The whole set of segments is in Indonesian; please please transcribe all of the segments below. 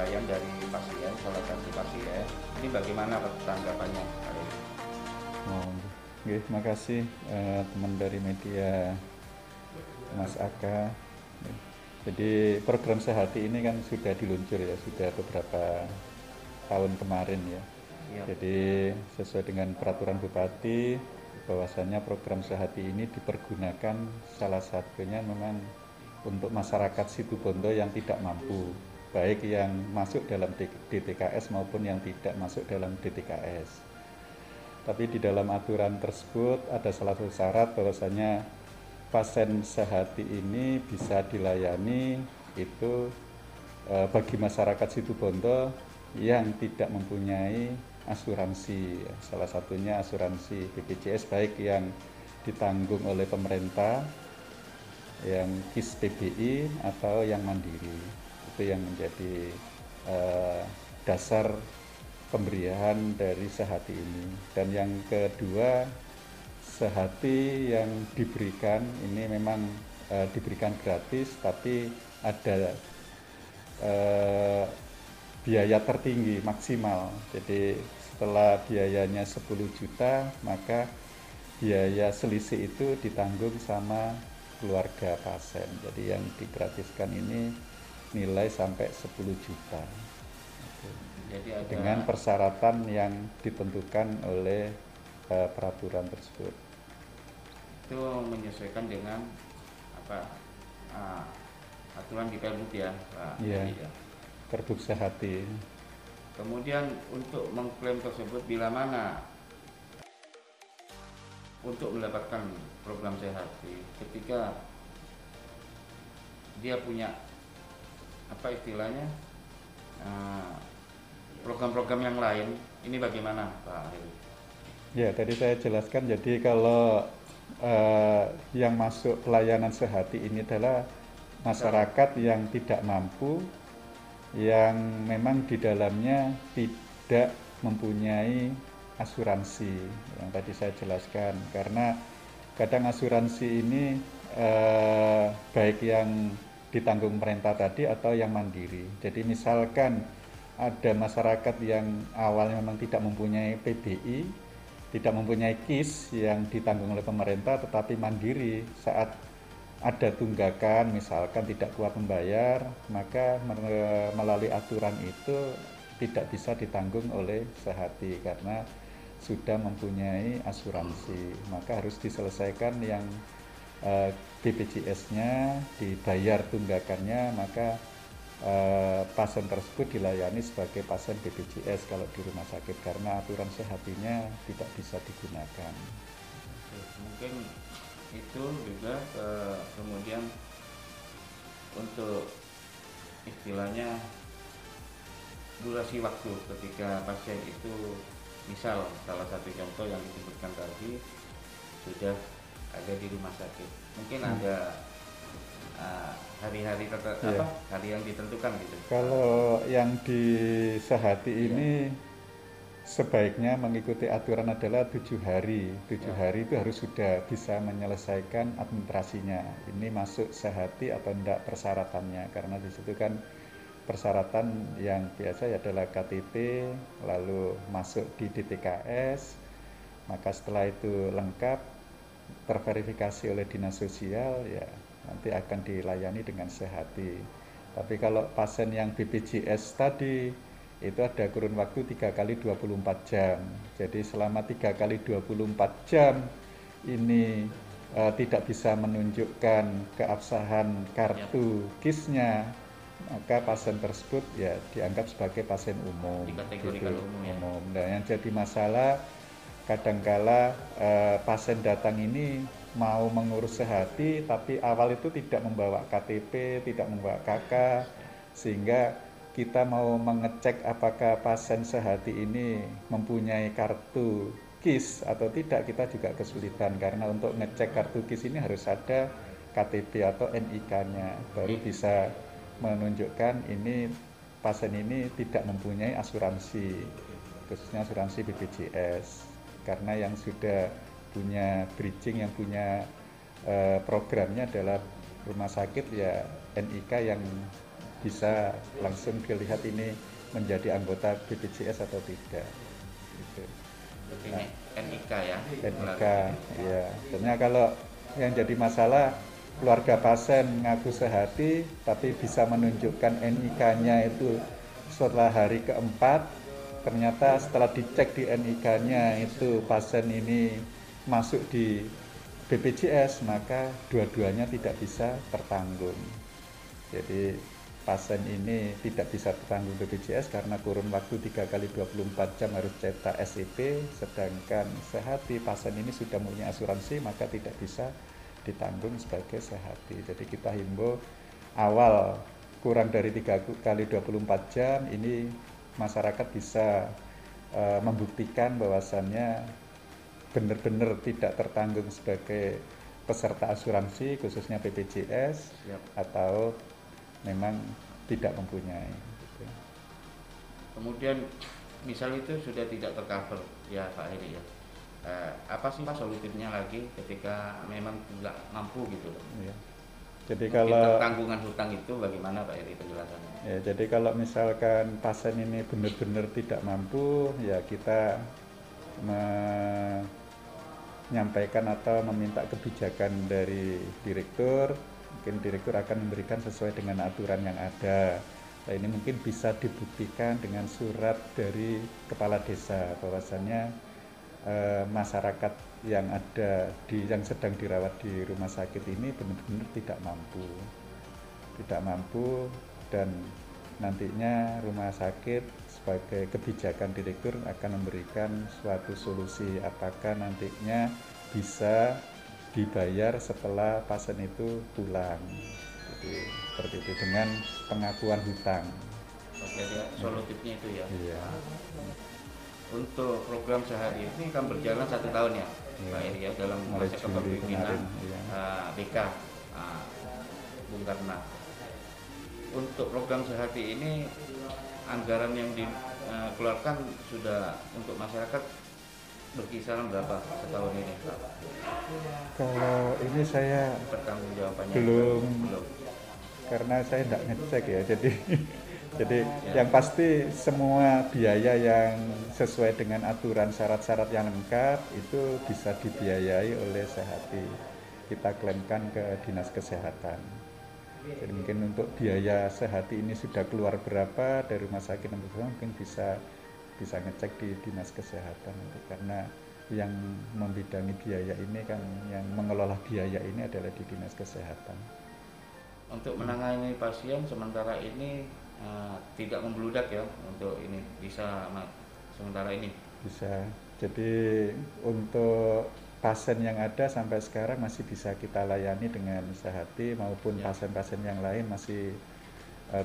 penyampaian dari pasien, salah satu pasien. Ini bagaimana tanggapannya? Oh, nggih, makasih teman dari media Mas Aka. Jadi program Sehati ini kan sudah diluncur ya, sudah beberapa tahun kemarin ya. Iya. Jadi sesuai dengan peraturan Bupati, bahwasannya program Sehati ini dipergunakan salah satunya memang untuk masyarakat Situbondo yang tidak mampu, baik yang masuk dalam DTKS maupun yang tidak masuk dalam DTKS. Tapi di dalam aturan tersebut ada salah satu syarat bahwasanya pasien Sehati ini bisa dilayani itu bagi masyarakat Situbondo yang tidak mempunyai asuransi, salah satunya asuransi BPJS baik yang ditanggung oleh pemerintah, yang KIS PBI atau yang mandiri. Itu yang menjadi dasar pemberian dari Sehati ini. Dan yang kedua, Sehati yang diberikan ini memang diberikan gratis, tapi ada biaya tertinggi maksimal. Jadi setelah biayanya 10 juta, maka biaya selisih itu ditanggung sama keluarga pasien. Jadi yang digratiskan ini nilai sampai 10 juta. Jadi ada Dengan persyaratan yang ditentukan oleh peraturan tersebut. itu menyesuaikan dengan apa aturan di Permut ya, Pak. Iya. Jadi, ya. Perbuk Sehati. Kemudian untuk mengklaim tersebut bila mana untuk mendapatkan program Sehati ketika dia punya apa istilahnya program-program yang lain, ini bagaimana Pak Heri? Ya, tadi saya jelaskan, jadi kalau yang masuk pelayanan Sehati ini adalah masyarakat yang tidak mampu, yang memang di dalamnya tidak mempunyai asuransi, yang tadi saya jelaskan. Karena kadang asuransi ini baik yang ditanggung pemerintah tadi atau yang mandiri. Jadi misalkan ada masyarakat yang awalnya memang tidak mempunyai PBI, tidak mempunyai KIS yang ditanggung oleh pemerintah, tetapi mandiri saat ada tunggakan misalkan tidak kuat membayar, maka melalui aturan itu tidak bisa ditanggung oleh Sehati karena sudah mempunyai asuransi. Maka harus diselesaikan yang BPJS-nya, dibayar tunggakannya, maka pasien tersebut dilayani sebagai pasien BPJS kalau di rumah sakit karena aturan Sehatinya tidak bisa digunakan. Mungkin itu juga kemudian untuk istilahnya durasi waktu ketika pasien itu misal salah satu contoh yang disebutkan tadi sudah ada di rumah sakit, mungkin ada hari-hari Iya. hari yang ditentukan gitu. Kalau yang di Sehati ini sebaiknya mengikuti aturan adalah 7 hari. 7 hari itu harus sudah bisa menyelesaikan administrasinya. Ini masuk Sehati atau tidak persyaratannya, karena di situ kan persyaratan yang biasa adalah KTP, lalu masuk di DTKS, maka setelah itu lengkap, terverifikasi oleh dinas sosial, ya nanti akan dilayani dengan Sehati. Tapi kalau pasien yang BPJS tadi, itu ada kurun waktu 3 kali 24 jam. Jadi selama 3 kali 24 jam ini tidak bisa menunjukkan keabsahan kartu KIS-nya, maka pasien tersebut ya dianggap sebagai pasien umum. Dikategorikan umum ya. Nah, yang jadi masalah kadangkala pasien datang ini mau mengurus Sehati tapi awal itu tidak membawa KTP, tidak membawa KK, sehingga kita mau mengecek apakah pasien Sehati ini mempunyai kartu KIS atau tidak, kita juga kesulitan karena untuk ngecek kartu KIS ini harus ada KTP atau NIK-nya baru bisa menunjukkan ini pasien ini tidak mempunyai asuransi, khususnya asuransi BPJS. Karena yang sudah punya bridging, yang punya programnya adalah rumah sakit, ya NIK yang bisa langsung dilihat ini menjadi anggota BPJS atau tidak. Gitu. Ini NIK ya? NIK, ya. Sebenarnya kalau yang jadi masalah keluarga pasien ngaku sehati, tapi bisa menunjukkan NIK-nya itu setelah hari keempat, ternyata setelah dicek di NIK-nya itu pasien ini masuk di BPJS, maka dua-duanya tidak bisa tertanggung. Jadi pasien ini tidak bisa tertanggung BPJS karena kurun waktu 3 kali 24 jam harus cetak SIP, sedangkan sehati pasien ini sudah mempunyai asuransi maka tidak bisa ditanggung sebagai sehati. Jadi kita himbau awal kurang dari 3 kali 24 jam ini masyarakat bisa membuktikan bahwasannya benar-benar tidak tertanggung sebagai peserta asuransi khususnya BPJS. Siap. Atau memang tidak mempunyai. Gitu. Kemudian misal itu sudah tidak tercover ya Pak Heri ya. Apa sih Pak solutifnya lagi ketika memang tidak mampu gitu loh? Ya. Jadi mungkin kalau tanggungan hutang itu bagaimana Pak Heri penjelasannya? Ya, jadi kalau misalkan pasien ini benar-benar tidak mampu, ya kita menyampaikan atau meminta kebijakan dari direktur. Mungkin direktur akan memberikan sesuai dengan aturan yang ada. Nah, ini mungkin bisa dibuktikan dengan surat dari kepala desa bahwasannya masyarakat yang ada yang sedang dirawat di rumah sakit ini benar-benar tidak mampu dan nantinya rumah sakit sebagai kebijakan direktur akan memberikan suatu solusi apakah nantinya bisa dibayar setelah pasien itu pulang. Jadi seperti itu dengan pengakuan hutang. Jadi solutifnya itu ya. Iya. Untuk program sehari ini kan berjalan 1 tahun ya, Pak Heri ya, dalam masa kepemimpinan BK Bung Karna. Untuk program sehati ini anggaran yang dikeluarkan sudah untuk masyarakat berkisaran berapa setahun ini Pak? Kalau ini saya Pertanggung jawabannya belum, karena saya tidak ngecek ya, jadi yang pasti semua biaya yang sesuai dengan aturan syarat-syarat yang lengkap itu bisa dibiayai oleh Sehati. Kita klaimkan ke Dinas Kesehatan. Jadi mungkin untuk biaya Sehati ini sudah keluar berapa dari rumah sakit mungkin bisa ngecek di Dinas Kesehatan nanti, karena yang membidangi biaya ini kan yang mengelola biaya ini adalah di Dinas Kesehatan. Untuk menangani pasien sementara ini tidak membludak ya, untuk ini bisa sementara ini bisa. Jadi untuk pasien yang ada sampai sekarang masih bisa kita layani dengan Sehati maupun pasien-pasien yang lain masih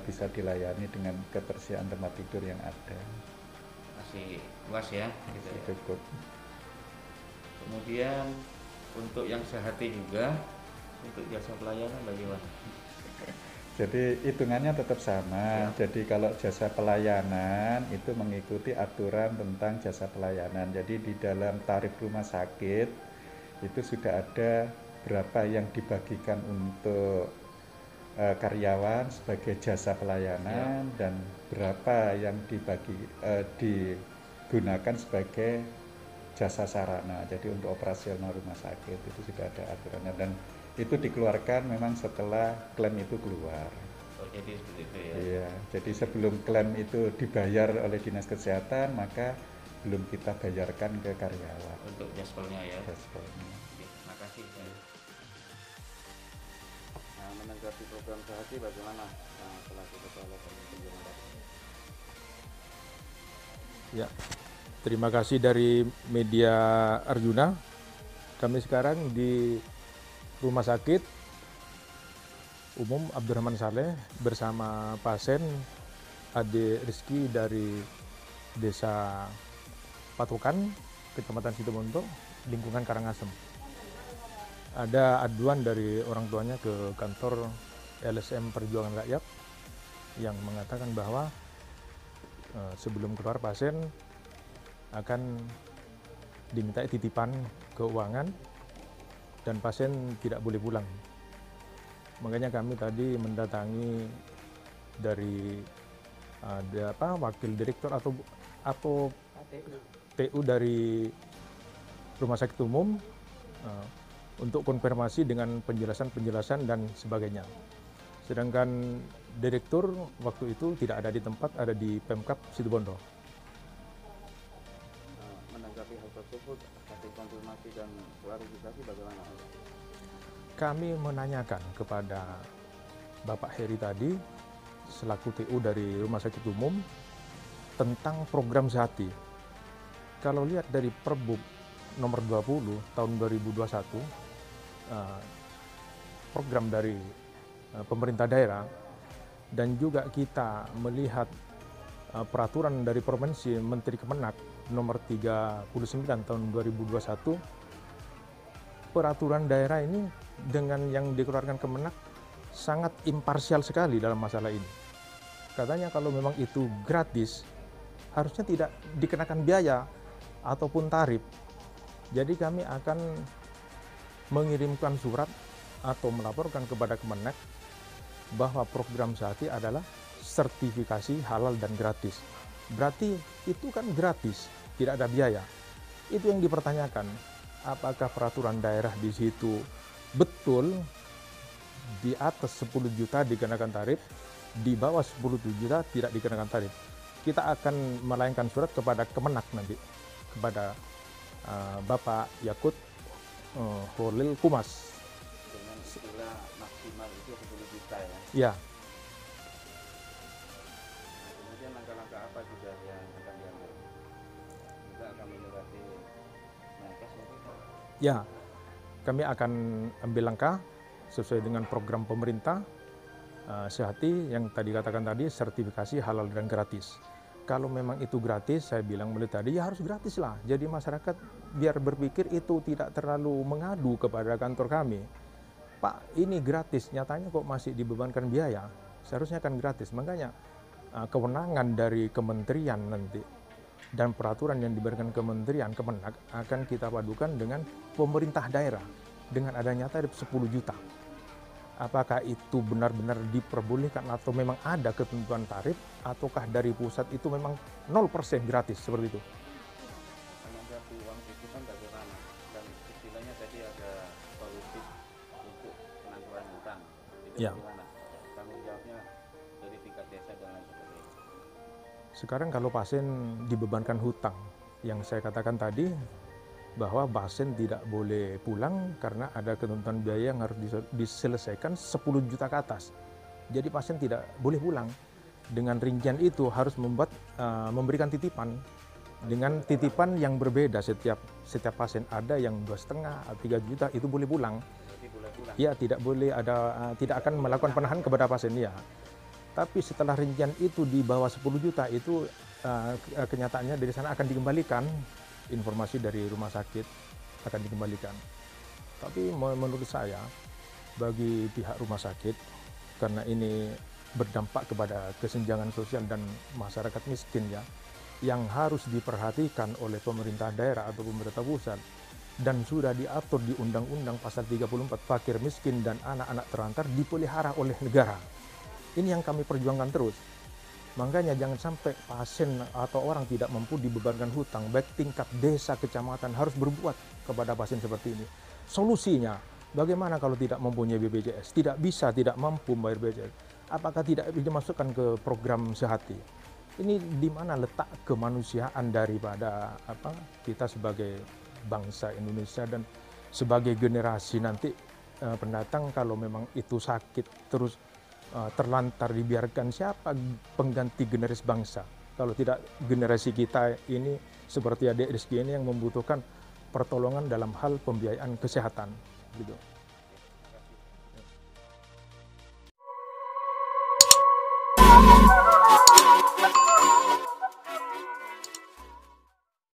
bisa dilayani dengan ketersediaan tempat tidur yang ada. Masih luas ya, gitu ya. Cukup. Kemudian untuk yang Sehati juga untuk jasa pelayanan bagaimana? Jadi hitungannya tetap sama. Jadi kalau jasa pelayanan itu mengikuti aturan tentang jasa pelayanan. Jadi di dalam tarif rumah sakit itu sudah ada berapa yang dibagikan untuk karyawan sebagai jasa pelayanan dan berapa yang digunakan sebagai jasa sarana. Jadi untuk operasional rumah sakit itu sudah ada aturannya dan itu dikeluarkan memang setelah klaim itu keluar. Oh, jadi seperti itu ya. Iya, jadi sebelum klaim itu dibayar oleh Dinas Kesehatan, maka belum kita bayarkan ke karyawan. Untuk jaspelnya ya. Jaspelnya. Oke, terima kasih. Nah, menanggapi program Sehati bagaimana selaku kepala penyelenggara? Ya, terima kasih dari media Arjuna. Kami sekarang di Rumah Sakit Umum Abdurrahman Saleh bersama pasien Ade Rizky dari Desa Patokan, Kecamatan Situbondo, lingkungan Karangasem. Ada aduan dari orang tuanya ke kantor LSM Perjuangan Rakyat yang mengatakan bahwa sebelum keluar pasien akan dimintai titipan keuangan dan pasien tidak boleh pulang. Makanya kami tadi mendatangi dari wakil direktur atau TU dari Rumah Sakit Umum untuk konfirmasi dengan penjelasan dan sebagainya. Sedangkan direktur waktu itu tidak ada di tempat, ada di Pemkab Situbondo. Menanggapi hal tersebut, hasil konfirmasi dan klarifikasi bagaimana? Kami menanyakan kepada Bapak Heri tadi, selaku TU dari Rumah Sakit Umum, tentang program Sehati. Kalau lihat dari Perbub nomor 20 tahun 2021, program dari pemerintah daerah, dan juga kita melihat peraturan dari Provinsi Menteri Kemenak nomor 39 tahun 2021, peraturan daerah ini dengan yang dikeluarkan Kemenak sangat imparsial sekali dalam masalah ini. Katanya kalau memang itu gratis, harusnya tidak dikenakan biaya ataupun tarif. Jadi kami akan mengirimkan surat atau melaporkan kepada Kemenak bahwa program Sehati adalah sertifikasi halal dan gratis. Berarti itu kan gratis, tidak ada biaya. Itu yang dipertanyakan, apakah peraturan daerah di situ betul di atas 10 juta dikenakan tarif, di bawah 10 juta tidak dikenakan tarif. Kita akan melayangkan surat kepada Kemenak nanti, kepada Bapak Yakut Holil Kumas. Dengan istilah maksimal itu 10 juta ya? Ya. Kemudian langkah-langkah apa juga yang akan diambil? Juga akan menyurati Menkes mungkin? Ya, kami akan ambil langkah sesuai dengan program pemerintah Sehati yang tadi katakan tadi, sertifikasi halal dan gratis. Kalau memang itu gratis, saya bilang mulai tadi, ya harus gratis lah. Jadi masyarakat biar berpikir itu tidak terlalu mengadu kepada kantor kami. Pak, ini gratis, nyatanya kok masih dibebankan biaya. Seharusnya kan gratis. Makanya kewenangan dari kementerian nanti dan peraturan yang diberikan kementerian Kemenak akan kita padukan dengan pemerintah daerah dengan adanya tarif 10 juta. Apakah itu benar-benar diperbolehkan atau memang ada ketentuan tarif, ataukah dari pusat itu memang 0% gratis seperti itu? Menanggapi uang titipan bagaimana? Dan istilahnya tadi ada solusi untuk penanggulangan hutang. Itu Ya. bagaimana? Tanggung jawabnya dari tingkat desa dan lain sebagainya. Sekarang kalau pasien dibebankan hutang, yang saya katakan tadi, bahwa pasien tidak boleh pulang karena ada ketentuan biaya yang harus diselesaikan 10 juta ke atas. Jadi pasien tidak boleh pulang. Dengan rincian itu harus memberikan titipan. Dengan titipan yang berbeda setiap pasien, ada yang 2,5 atau 3 juta itu boleh pulang. Jadi boleh pulang. Ya, tidak boleh tidak akan melakukan penahanan kepada pasien ya. Tapi setelah rincian itu di bawah 10 juta itu kenyataannya dari sana akan dikembalikan. Informasi dari rumah sakit akan dikembalikan. Tapi menurut saya, bagi pihak rumah sakit, karena ini berdampak kepada kesenjangan sosial dan masyarakat miskin ya, yang harus diperhatikan oleh pemerintah daerah atau pemerintah pusat, dan sudah diatur di Undang-Undang Pasal 34, fakir miskin dan anak-anak terlantar dipelihara oleh negara. Ini yang kami perjuangkan terus. Makanya jangan sampai pasien atau orang tidak mampu dibebankan hutang, baik tingkat desa, kecamatan harus berbuat kepada pasien seperti ini. Solusinya, bagaimana kalau tidak mempunyai BPJS, tidak bisa, tidak mampu membayar BPJS, apakah tidak dimasukkan ke program Sehati? Ini di mana letak kemanusiaan daripada kita sebagai bangsa Indonesia dan sebagai generasi nanti pendatang, kalau memang itu sakit terus terlantar dibiarkan, siapa pengganti generasi bangsa? Kalau tidak generasi kita ini seperti adik Rizky ini yang membutuhkan pertolongan dalam hal pembiayaan kesehatan gitu.